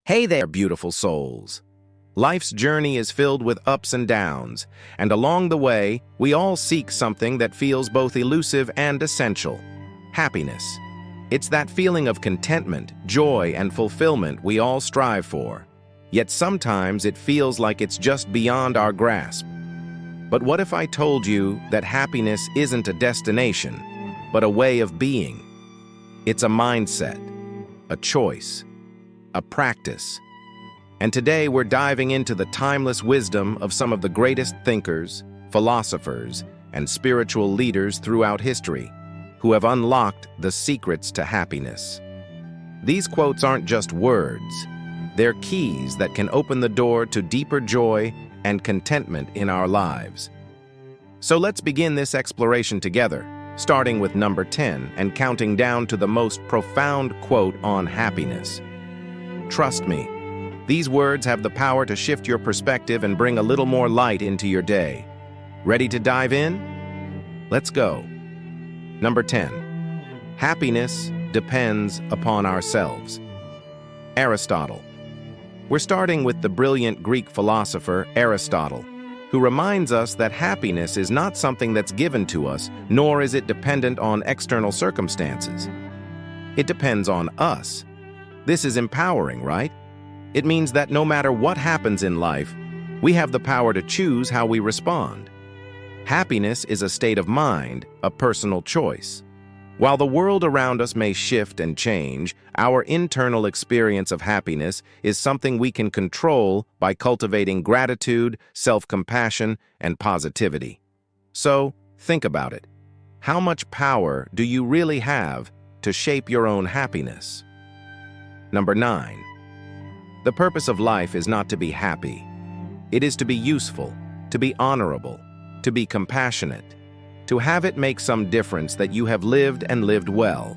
Hey there, beautiful souls. Life's journey is filled with ups and downs, and along the way, we all seek something that feels both elusive and essential: happiness. It's that feeling of contentment, joy, and fulfillment we all strive for. Yet sometimes it feels like it's just beyond our grasp. But what if I told you that happiness isn't a destination, but a way of being? It's a mindset, a choice, a practice. And today we're diving into the timeless wisdom of some of the greatest thinkers, philosophers, and spiritual leaders throughout history, who have unlocked the secrets to happiness. These quotes aren't just words. They're keys that can open the door to deeper joy and contentment in our lives. So let's begin this exploration together, starting with number 10 and counting down to the most profound quote on happiness. Trust me, these words have the power to shift your perspective and bring a little more light into your day. Ready to dive in? Let's go. Number 10. Happiness depends upon ourselves. Aristotle. We're starting with the brilliant Greek philosopher Aristotle, who reminds us that happiness is not something that's given to us, nor is it dependent on external circumstances. It depends on us. This is empowering, right? It means that no matter what happens in life, we have the power to choose how we respond. Happiness is a state of mind, a personal choice. While the world around us may shift and change, our internal experience of happiness is something we can control by cultivating gratitude, self-compassion, and positivity. So, think about it. How much power do you really have to shape your own happiness? Number 9. The purpose of life is not to be happy. It is to be useful, to be honorable, to be compassionate, to have it make some difference that you have lived and lived well.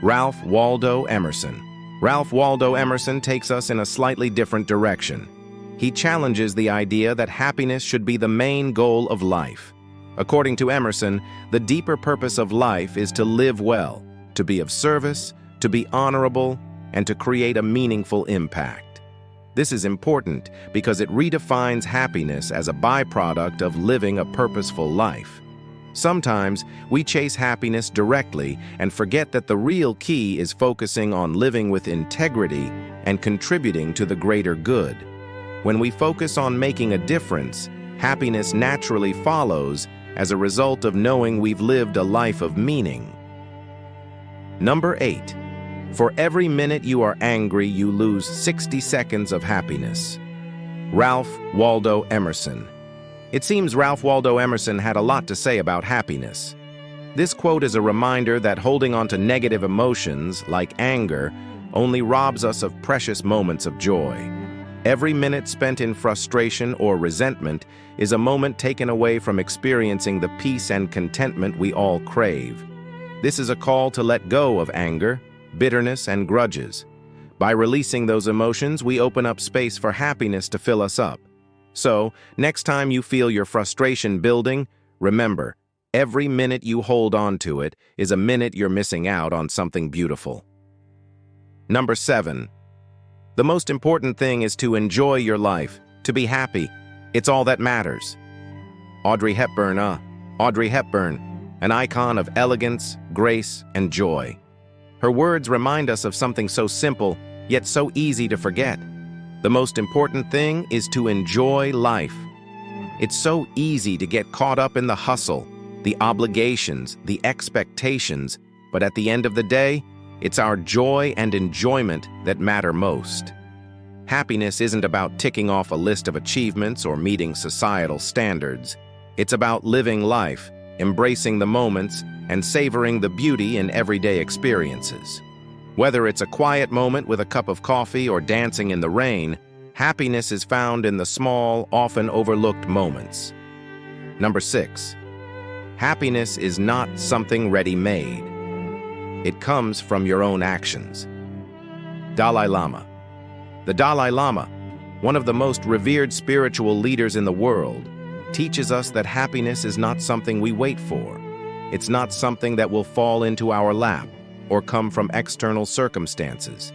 Ralph Waldo Emerson. Ralph Waldo Emerson takes us in a slightly different direction. He challenges the idea that happiness should be the main goal of life. According to Emerson, the deeper purpose of life is to live well, to be of service, to be honorable, and to create a meaningful impact. This is important because it redefines happiness as a byproduct of living a purposeful life. Sometimes we chase happiness directly and forget that the real key is focusing on living with integrity and contributing to the greater good. When we focus on making a difference, happiness naturally follows as a result of knowing we've lived a life of meaning. Number 8. For every minute you are angry, you lose 60 seconds of happiness. Ralph Waldo Emerson. It seems Ralph Waldo Emerson had a lot to say about happiness. This quote is a reminder that holding on to negative emotions, like anger, only robs us of precious moments of joy. Every minute spent in frustration or resentment is a moment taken away from experiencing the peace and contentment we all crave. This is a call to let go of anger, bitterness, and grudges. By releasing those emotions, we open up space for happiness to fill us up. So, next time you feel your frustration building, remember, every minute you hold on to it is a minute you're missing out on something beautiful. Number 7. The most important thing is to enjoy your life, to be happy. It's all that matters. Audrey Hepburn, an icon of elegance, grace, and joy. Her words remind us of something so simple, yet so easy to forget. The most important thing is to enjoy life. It's so easy to get caught up in the hustle, the obligations, the expectations, but at the end of the day, it's our joy and enjoyment that matter most. Happiness isn't about ticking off a list of achievements or meeting societal standards. It's about living life, embracing the moments, and savoring the beauty in everyday experiences. Whether it's a quiet moment with a cup of coffee or dancing in the rain, happiness is found in the small, often overlooked moments. Number 6. Happiness is not something ready-made. It comes from your own actions. Dalai Lama. The Dalai Lama, one of the most revered spiritual leaders in the world, teaches us that happiness is not something we wait for. It's not something that will fall into our lap or come from external circumstances.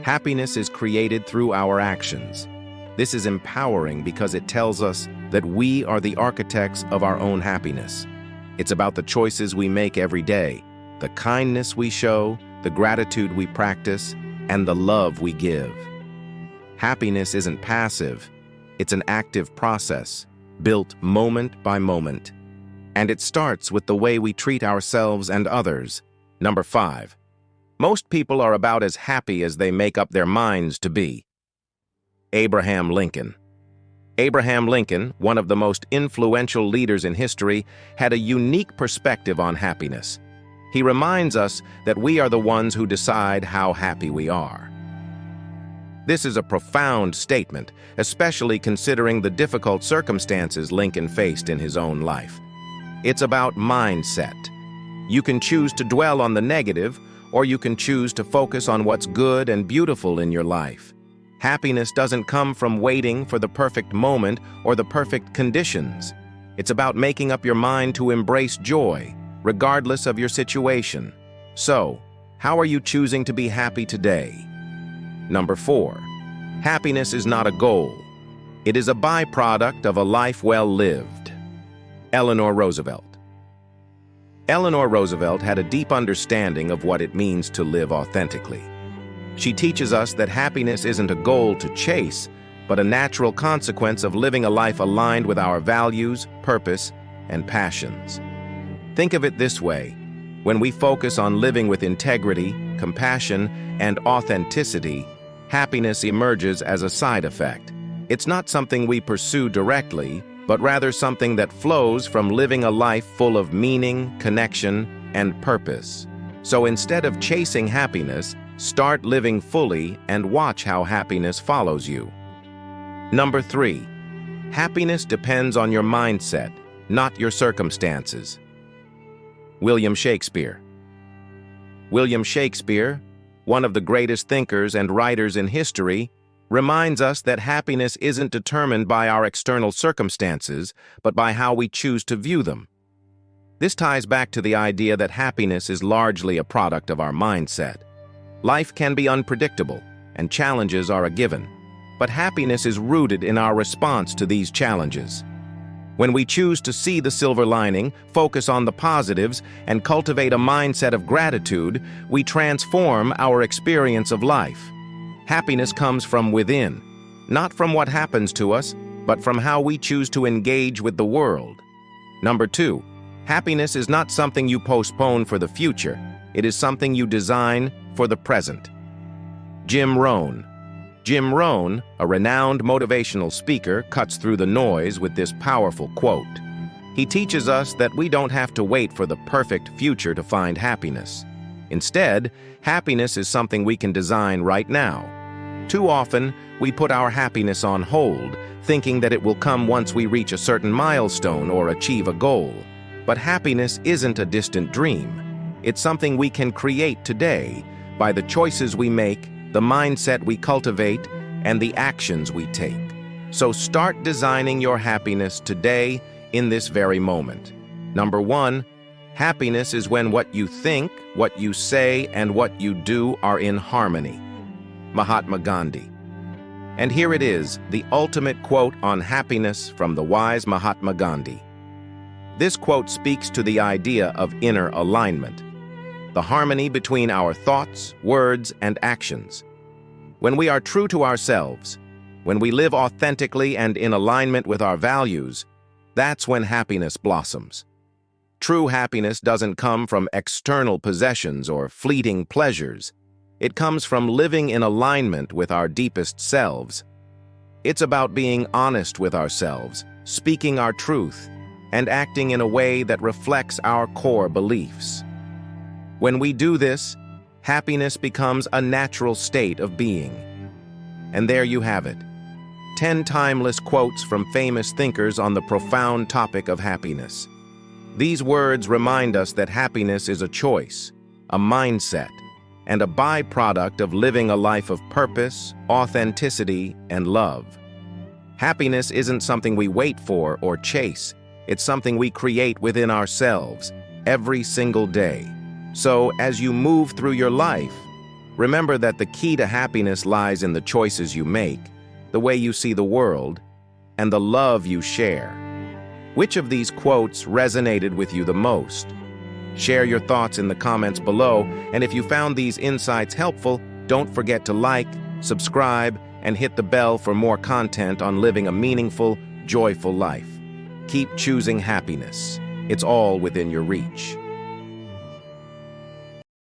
Happiness is created through our actions. This is empowering because it tells us that we are the architects of our own happiness. It's about the choices we make every day, the kindness we show, the gratitude we practice, and the love we give. Happiness isn't passive, it's an active process, built moment by moment. And it starts with the way we treat ourselves and others. Number 5. Most people are about as happy as they make up their minds to be. Abraham Lincoln. Abraham Lincoln, one of the most influential leaders in history, had a unique perspective on happiness. He reminds us that we are the ones who decide how happy we are. This is a profound statement, especially considering the difficult circumstances Lincoln faced in his own life. It's about mindset. You can choose to dwell on the negative, or you can choose to focus on what's good and beautiful in your life. Happiness doesn't come from waiting for the perfect moment or the perfect conditions. It's about making up your mind to embrace joy, regardless of your situation. So, how are you choosing to be happy today? Number 4. Happiness is not a goal. It is a byproduct of a life well lived. Eleanor Roosevelt. Eleanor Roosevelt had a deep understanding of what it means to live authentically. She teaches us that happiness isn't a goal to chase, but a natural consequence of living a life aligned with our values, purpose, and passions. Think of it this way: when we focus on living with integrity, compassion, and authenticity, happiness emerges as a side effect. It's not something we pursue directly, but rather something that flows from living a life full of meaning, connection, and purpose. So instead of chasing happiness, start living fully and watch how happiness follows you. Number 3. Happiness depends on your mindset, not your circumstances. William Shakespeare. William Shakespeare, one of the greatest thinkers and writers in history, reminds us that happiness isn't determined by our external circumstances, but by how we choose to view them. This ties back to the idea that happiness is largely a product of our mindset. Life can be unpredictable, and challenges are a given, but happiness is rooted in our response to these challenges. When we choose to see the silver lining, focus on the positives, and cultivate a mindset of gratitude, we transform our experience of life. Happiness comes from within, not from what happens to us, but from how we choose to engage with the world. Number 2, happiness is not something you postpone for the future. It is something you design for the present. Jim Rohn. Jim Rohn, a renowned motivational speaker, cuts through the noise with this powerful quote. He teaches us that we don't have to wait for the perfect future to find happiness. Instead, happiness is something we can design right now. Too often, we put our happiness on hold, thinking that it will come once we reach a certain milestone or achieve a goal. But happiness isn't a distant dream. It's something we can create today by the choices we make, the mindset we cultivate, and the actions we take. So start designing your happiness today in this very moment. Number 1, happiness is when what you think, what you say, and what you do are in harmony. Mahatma Gandhi. And here it is, the ultimate quote on happiness from the wise Mahatma Gandhi. This quote speaks to the idea of inner alignment, the harmony between our thoughts, words, and actions. When we are true to ourselves, when we live authentically and in alignment with our values, that's when happiness blossoms. True happiness doesn't come from external possessions or fleeting pleasures. It comes from living in alignment with our deepest selves. It's about being honest with ourselves, speaking our truth, and acting in a way that reflects our core beliefs. When we do this, happiness becomes a natural state of being. And there you have it, 10 timeless quotes from famous thinkers on the profound topic of happiness. These words remind us that happiness is a choice, a mindset, and a byproduct of living a life of purpose, authenticity, and love. Happiness isn't something we wait for or chase. It's something we create within ourselves every single day. So, as you move through your life, Remember that the key to happiness lies in the choices you make, the way you see the world, and the love you share. Which of these quotes resonated with you the most? Share your thoughts in the comments below, and if you found these insights helpful, don't forget to like, subscribe, and hit the bell for more content on living a meaningful, joyful life. Keep choosing happiness. It's all within your reach.